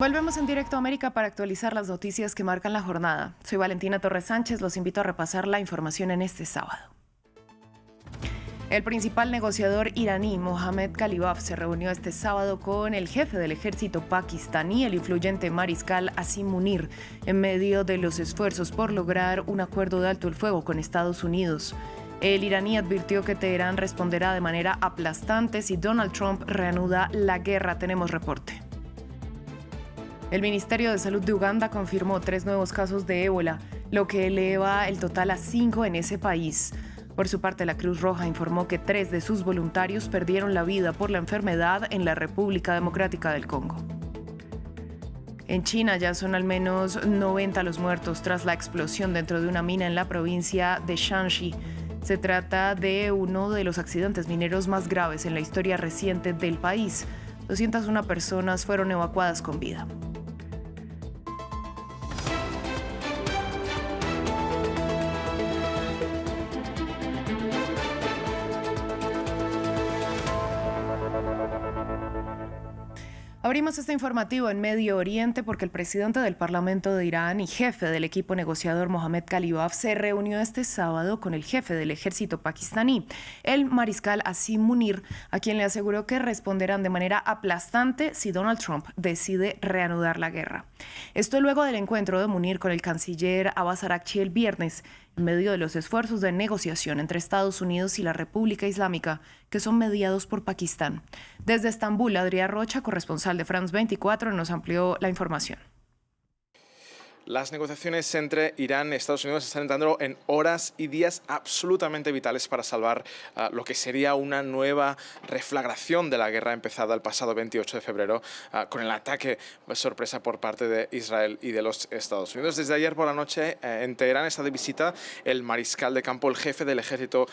Volvemos en directo a América para actualizar las noticias que marcan la jornada. Soy Valentina Torres Sánchez, los invito a repasar la información en este sábado. El principal negociador iraní, Mohammad Ghalibaf, se reunió este sábado con el jefe del ejército pakistaní, el influyente mariscal Asim Munir, en medio de los esfuerzos por lograr un acuerdo de alto el fuego con Estados Unidos. El iraní advirtió que Teherán responderá de manera aplastante si Donald Trump reanuda la guerra. Tenemos reporte. El Ministerio de Salud de Uganda confirmó 3 nuevos casos de ébola, lo que eleva el total a 5 en ese país. Por su parte, la Cruz Roja informó que 3 de sus voluntarios perdieron la vida por la enfermedad en la República Democrática del Congo. En China ya son al menos 90 los muertos tras la explosión dentro de una mina en la provincia de Shanxi. Se trata de uno de los accidentes mineros más graves en la historia reciente del país. 201 personas fueron evacuadas con vida. Abrimos este informativo en Medio Oriente porque el presidente del Parlamento de Irán y jefe del equipo negociador Mohammad Ghalibaf se reunió este sábado con el jefe del ejército pakistaní, el mariscal Asim Munir, a quien le aseguró que responderán de manera aplastante si Donald Trump decide reanudar la guerra. Esto luego del encuentro de Munir con el canciller Abbas Araghchi el viernes, en medio de los esfuerzos de negociación entre Estados Unidos y la República Islámica, que son mediados por Pakistán. Desde Estambul, Adrián Rocha, corresponsal de France 24, nos amplió la información. Las negociaciones entre Irán y Estados Unidos están entrando en horas y días absolutamente vitales para salvar lo que sería una nueva reflagración de la guerra empezada el pasado 28 de febrero con el ataque sorpresa por parte de Israel y de los Estados Unidos. Desde ayer por la noche en Teherán está de visita el mariscal de campo, el jefe del ejército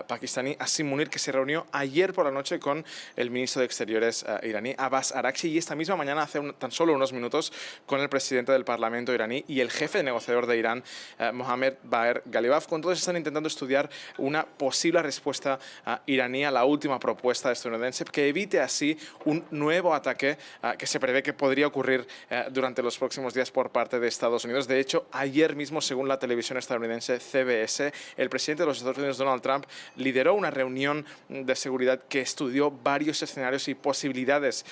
pakistaní, Asim Munir, que se reunió ayer por la noche con el ministro de Exteriores iraní, Abbas Araghchi, y esta misma mañana, hace tan solo unos minutos, con el presidente del Parlamento iraní y el jefe negociador de Irán, Mohammad Bagher Ghalibaf. Con todos están intentando estudiar una posible respuesta iraní a la última propuesta estadounidense que evite así un nuevo ataque que se prevé que podría ocurrir durante los próximos días por parte de Estados Unidos. De hecho, ayer mismo, según la televisión estadounidense CBS, el presidente de los Estados Unidos, Donald Trump, lideró una reunión de seguridad que estudió varios escenarios y posibilidades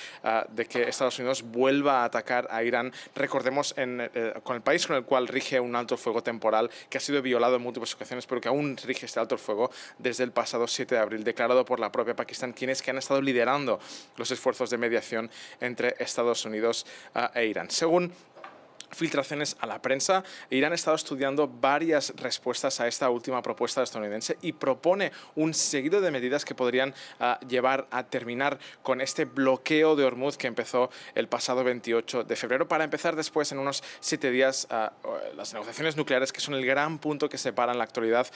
de que Estados Unidos vuelva a atacar a Irán. Recordemos con el país con el cual rige un alto el fuego temporal que ha sido violado en múltiples ocasiones, pero que aún rige este alto el fuego desde el pasado 7 de abril, declarado por la propia Pakistán, quienes que han estado liderando los esfuerzos de mediación entre Estados Unidos e Irán. Según filtraciones a la prensa, Irán ha estado estudiando varias respuestas a esta última propuesta estadounidense y propone un seguido de medidas que podrían llevar a terminar con este bloqueo de Hormuz que empezó el pasado 28 de febrero, para empezar después, en unos 7 días, las negociaciones nucleares, que son el gran punto que separa en la actualidad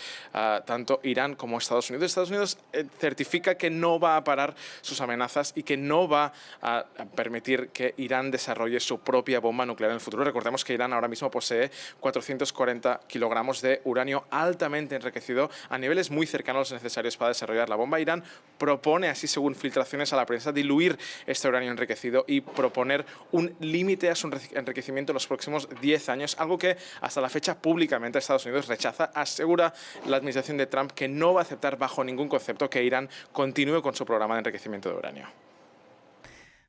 tanto Irán como Estados Unidos. Estados Unidos certifica que no va a parar sus amenazas y que no va a permitir que Irán desarrolle su propia bomba nuclear en el futuro. Recordemos que Irán ahora mismo posee 440 kilogramos de uranio altamente enriquecido a niveles muy cercanos a los necesarios para desarrollar la bomba. Irán propone, así según filtraciones a la prensa, diluir este uranio enriquecido y proponer un límite a su enriquecimiento en los próximos 10 años, algo que hasta la fecha públicamente Estados Unidos rechaza. Asegura la administración de Trump que no va a aceptar bajo ningún concepto que Irán continúe con su programa de enriquecimiento de uranio.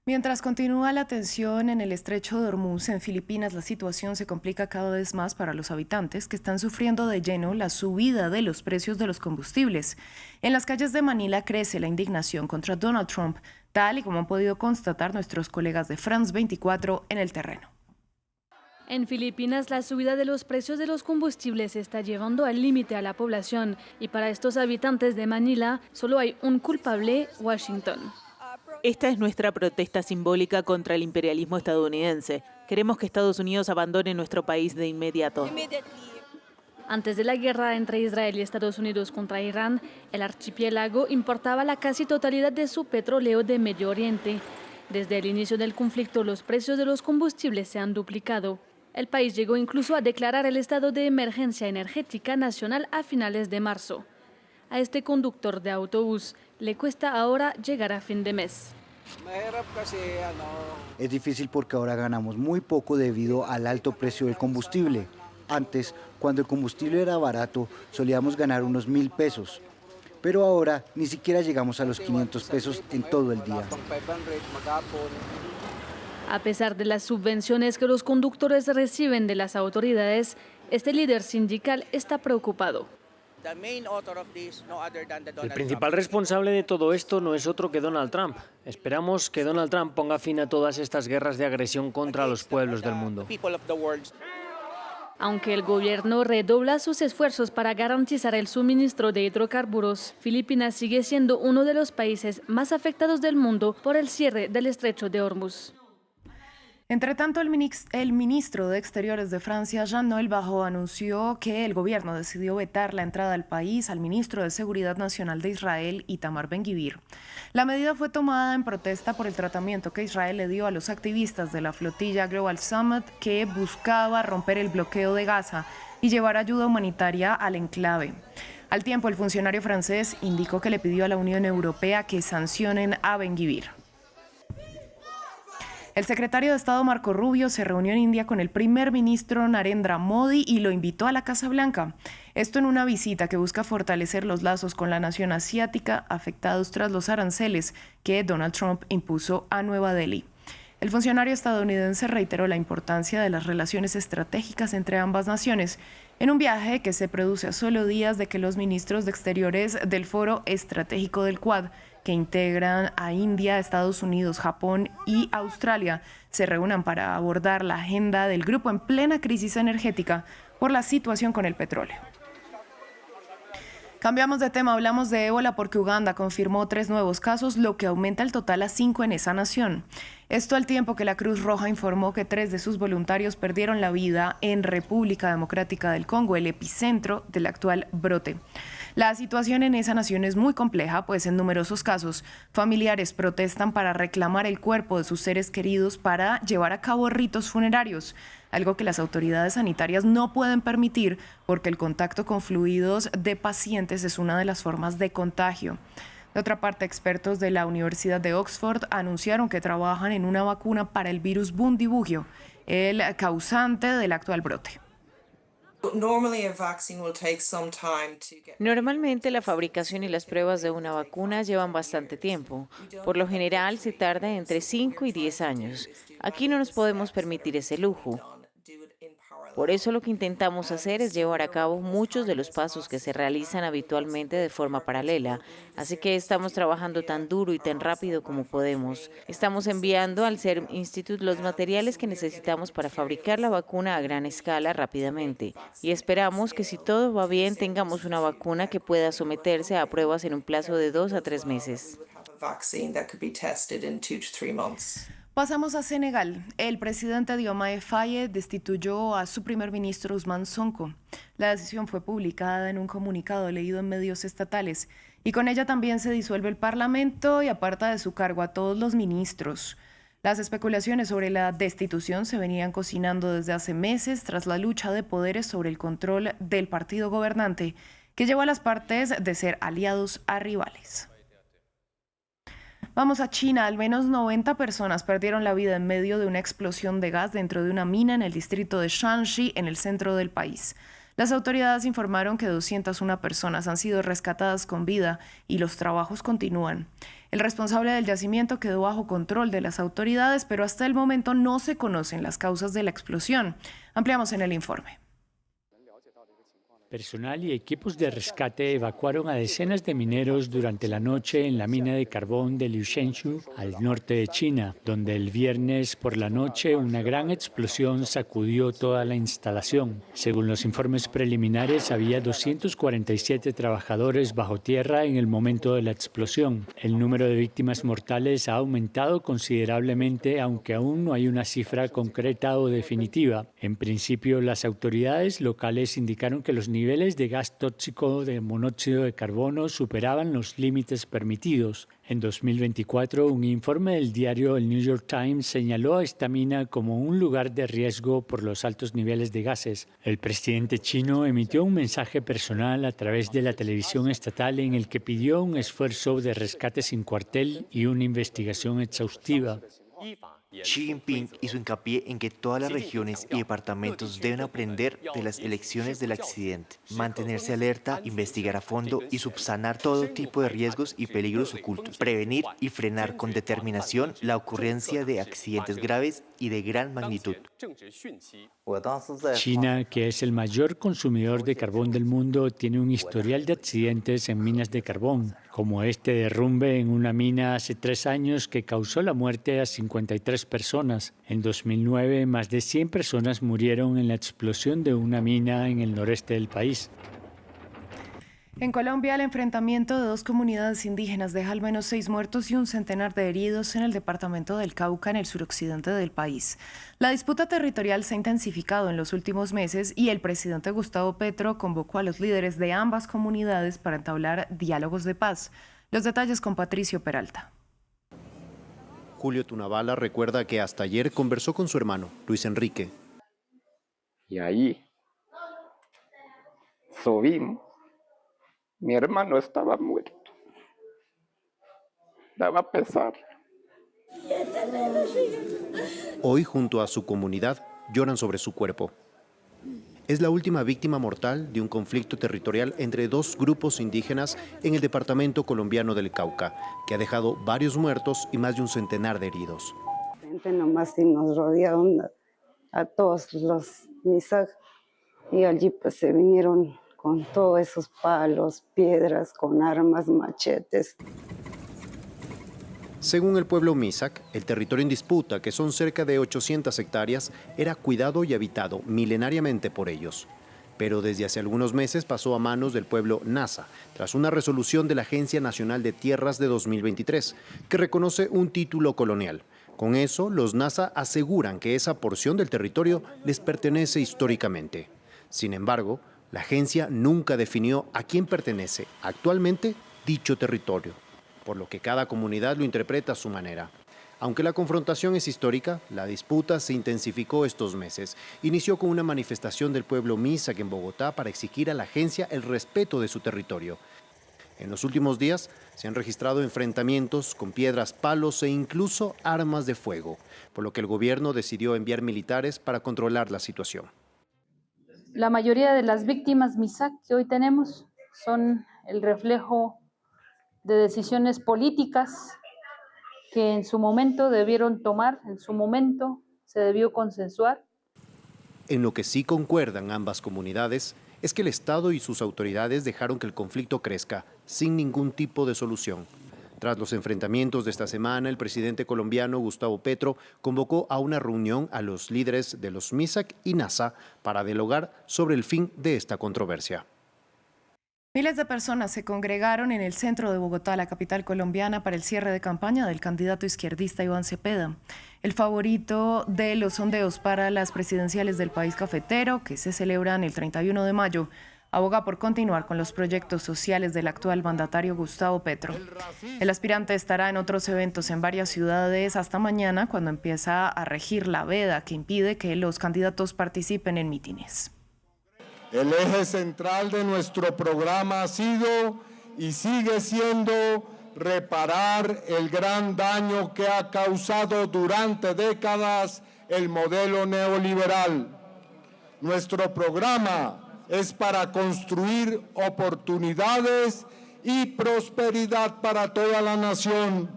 Mientras continúa la tensión en el estrecho de Hormuz, en Filipinas, la situación se complica cada vez más para los habitantes que están sufriendo de lleno la subida de los precios de los combustibles. En las calles de Manila crece la indignación contra Donald Trump, tal y como han podido constatar nuestros colegas de France 24 en el terreno. En Filipinas, la subida de los precios de los combustibles está llevando al límite a la población, y para estos habitantes de Manila solo hay un culpable: Washington. Esta es nuestra protesta simbólica contra el imperialismo estadounidense. Queremos que Estados Unidos abandone nuestro país de inmediato. Antes de la guerra entre Israel y Estados Unidos contra Irán, el archipiélago importaba la casi totalidad de su petróleo de Medio Oriente. Desde el inicio del conflicto, los precios de los combustibles se han duplicado. El país llegó incluso a declarar el estado de emergencia energética nacional a finales de marzo. A este conductor de autobús le cuesta ahora llegar a fin de mes. Es difícil porque ahora ganamos muy poco debido al alto precio del combustible. Antes, cuando el combustible era barato, solíamos ganar unos 1.000 pesos. Pero ahora ni siquiera llegamos a los 500 pesos en todo el día. A pesar de las subvenciones que los conductores reciben de las autoridades, este líder sindical está preocupado. El principal responsable de todo esto no es otro que Donald Trump. Esperamos que Donald Trump ponga fin a todas estas guerras de agresión contra los pueblos del mundo. Aunque el gobierno redobla sus esfuerzos para garantizar el suministro de hidrocarburos, Filipinas sigue siendo uno de los países más afectados del mundo por el cierre del estrecho de Hormuz. Entre tanto, el ministro de Exteriores de Francia, Jean-Noël Barrot, anunció que el gobierno decidió vetar la entrada al país al ministro de Seguridad Nacional de Israel, Itamar Ben-Gvir. La medida fue tomada en protesta por el tratamiento que Israel le dio a los activistas de la flotilla Global Summit que buscaba romper el bloqueo de Gaza y llevar ayuda humanitaria al enclave. Al tiempo, el funcionario francés indicó que le pidió a la Unión Europea que sancionen a Ben-Gvir. El secretario de Estado Marco Rubio se reunió en India con el primer ministro Narendra Modi y lo invitó a la Casa Blanca. Esto en una visita que busca fortalecer los lazos con la nación asiática afectados tras los aranceles que Donald Trump impuso a Nueva Delhi. El funcionario estadounidense reiteró la importancia de las relaciones estratégicas entre ambas naciones en un viaje que se produce a solo días de que los ministros de Exteriores del Foro Estratégico del Quad, que integran a India, Estados Unidos, Japón y Australia, se reúnan para abordar la agenda del grupo en plena crisis energética por la situación con el petróleo. Cambiamos de tema, hablamos de ébola porque Uganda confirmó 3 nuevos casos, lo que aumenta el total a 5 en esa nación. Esto al tiempo que la Cruz Roja informó que 3 de sus voluntarios perdieron la vida en República Democrática del Congo, el epicentro del actual brote. La situación en esa nación es muy compleja, pues en numerosos casos familiares protestan para reclamar el cuerpo de sus seres queridos para llevar a cabo ritos funerarios, algo que las autoridades sanitarias no pueden permitir porque el contacto con fluidos de pacientes es una de las formas de contagio. De otra parte, expertos de la Universidad de Oxford anunciaron que trabajan en una vacuna para el virus Bundibugyo, el causante del actual brote. Normalmente la fabricación y las pruebas de una vacuna llevan bastante tiempo. Por lo general se tarda entre 5 y 10 años. Aquí no nos podemos permitir ese lujo. Por eso lo que intentamos hacer es llevar a cabo muchos de los pasos que se realizan habitualmente de forma paralela. Así que estamos trabajando tan duro y tan rápido como podemos. Estamos enviando al Serum Institute los materiales que necesitamos para fabricar la vacuna a gran escala rápidamente. Y esperamos que si todo va bien tengamos una vacuna que pueda someterse a pruebas en un plazo de 2 a 3 meses. Pasamos a Senegal. El presidente Diomaye Faye destituyó a su primer ministro Ousmane Sonko. La decisión fue publicada en un comunicado leído en medios estatales y con ella también se disuelve el Parlamento y aparta de su cargo a todos los ministros. Las especulaciones sobre la destitución se venían cocinando desde hace meses tras la lucha de poderes sobre el control del partido gobernante, que llevó a las partes de ser aliados a rivales. Vamos a China. Al menos 90 personas perdieron la vida en medio de una explosión de gas dentro de una mina en el distrito de Shanxi, en el centro del país. Las autoridades informaron que 201 personas han sido rescatadas con vida y los trabajos continúan. El responsable del yacimiento quedó bajo control de las autoridades, pero hasta el momento no se conocen las causas de la explosión. Ampliamos en el informe. Personal y equipos de rescate evacuaron a decenas de mineros durante la noche en la mina de carbón de Liushenshu, al norte de China, donde el viernes por la noche una gran explosión sacudió toda la instalación. Según los informes preliminares, había 247 trabajadores bajo tierra en el momento de la explosión. El número de víctimas mortales ha aumentado considerablemente, aunque aún no hay una cifra concreta o definitiva. En principio, las autoridades locales indicaron que los niveles niveles de gas tóxico de monóxido de carbono superaban los límites permitidos. En 2024, un informe del diario El New York Times señaló a esta mina como un lugar de riesgo por los altos niveles de gases. El presidente chino emitió un mensaje personal a través de la televisión estatal en el que pidió un esfuerzo de rescate sin cuartel y una investigación exhaustiva. Xi Jinping hizo hincapié en que todas las regiones y departamentos deben aprender de las lecciones del accidente, mantenerse alerta, investigar a fondo y subsanar todo tipo de riesgos y peligros ocultos, prevenir y frenar con determinación la ocurrencia de accidentes graves y de gran magnitud. China, que es el mayor consumidor de carbón del mundo, tiene un historial de accidentes en minas de carbón, como este derrumbe en una mina hace 3 años que causó la muerte a 53 personas. En 2009, más de 100 personas murieron en la explosión de una mina en el noreste del país. En Colombia, el enfrentamiento de 2 comunidades indígenas deja al menos 6 muertos y un centenar de heridos en el departamento del Cauca, en el suroccidente del país. La disputa territorial se ha intensificado en los últimos meses y el presidente Gustavo Petro convocó a los líderes de ambas comunidades para entablar diálogos de paz. Los detalles con Patricio Peralta. Julio Tunabala recuerda que hasta ayer conversó con su hermano, Luis Enrique. Y ahí subimos. Mi hermano estaba muerto. Daba pesar. Hoy, junto a su comunidad, lloran sobre su cuerpo. Es la última víctima mortal de un conflicto territorial entre 2 grupos indígenas en el departamento colombiano del Cauca, que ha dejado varios muertos y más de un centenar de heridos. Nomás nos rodearon a todos los Misak y allí pues se vinieron con todos esos palos, piedras, con armas, machetes. Según el pueblo Misak, el territorio en disputa, que son cerca de 800 hectáreas, era cuidado y habitado milenariamente por ellos. Pero desde hace algunos meses pasó a manos del pueblo Nasa, tras una resolución de la Agencia Nacional de Tierras de 2023, que reconoce un título colonial. Con eso, los Nasa aseguran que esa porción del territorio les pertenece históricamente. Sin embargo, la agencia nunca definió a quién pertenece actualmente dicho territorio, por lo que cada comunidad lo interpreta a su manera. Aunque la confrontación es histórica, la disputa se intensificó estos meses. Inició con una manifestación del pueblo Misak en Bogotá para exigir a la agencia el respeto de su territorio. En los últimos días se han registrado enfrentamientos con piedras, palos e incluso armas de fuego, por lo que el gobierno decidió enviar militares para controlar la situación. La mayoría de las víctimas Misak que hoy tenemos son el reflejo de decisiones políticas que en su momento debieron tomar, en su momento se debió consensuar. En lo que sí concuerdan ambas comunidades es que el Estado y sus autoridades dejaron que el conflicto crezca sin ningún tipo de solución. Tras los enfrentamientos de esta semana, el presidente colombiano Gustavo Petro convocó a una reunión a los líderes de los Misak y Nasa para dialogar sobre el fin de esta controversia. Miles de personas se congregaron en el centro de Bogotá, la capital colombiana, para el cierre de campaña del candidato izquierdista Iván Cepeda, el favorito de los sondeos para las presidenciales del país cafetero, que se celebran el 31 de mayo. Aboga por continuar con los proyectos sociales del actual mandatario Gustavo Petro. El aspirante estará en otros eventos en varias ciudades hasta mañana, cuando empieza a regir la veda que impide que los candidatos participen en mítines. El eje central de nuestro programa ha sido y sigue siendo reparar el gran daño que ha causado durante décadas el modelo neoliberal. Nuestro programa es para construir oportunidades y prosperidad para toda la nación.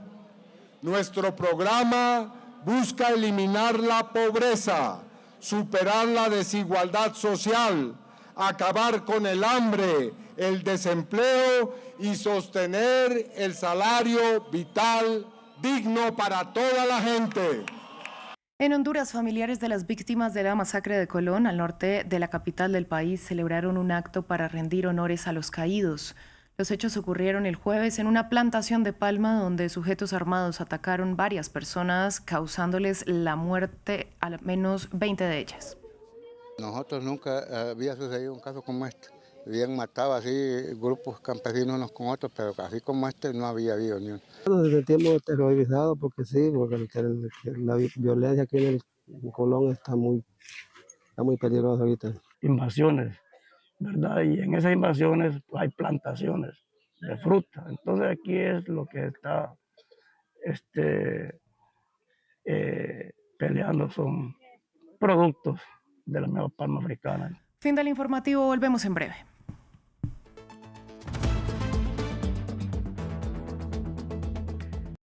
Nuestro programa busca eliminar la pobreza, superar la desigualdad social, acabar con el hambre, el desempleo y sostener el salario vital digno para toda la gente. En Honduras, familiares de las víctimas de la masacre de Colón, al norte de la capital del país, celebraron un acto para rendir honores a los caídos. Los hechos ocurrieron el jueves en una plantación de palma donde sujetos armados atacaron varias personas, causándoles la muerte a al menos 20 de ellas. Nosotros nunca había sucedido un caso como este Habían matado así grupos campesinos unos con otros, pero así como este no había habido ni uno. Nos sentimos terrorizados porque sí, porque la violencia aquí en Colón está muy peligrosa ahorita. Invasiones, ¿verdad? Y en esas invasiones hay plantaciones de fruta. Entonces aquí es lo que está peleando, son productos de la nueva palma africana. Fin del informativo, volvemos en breve.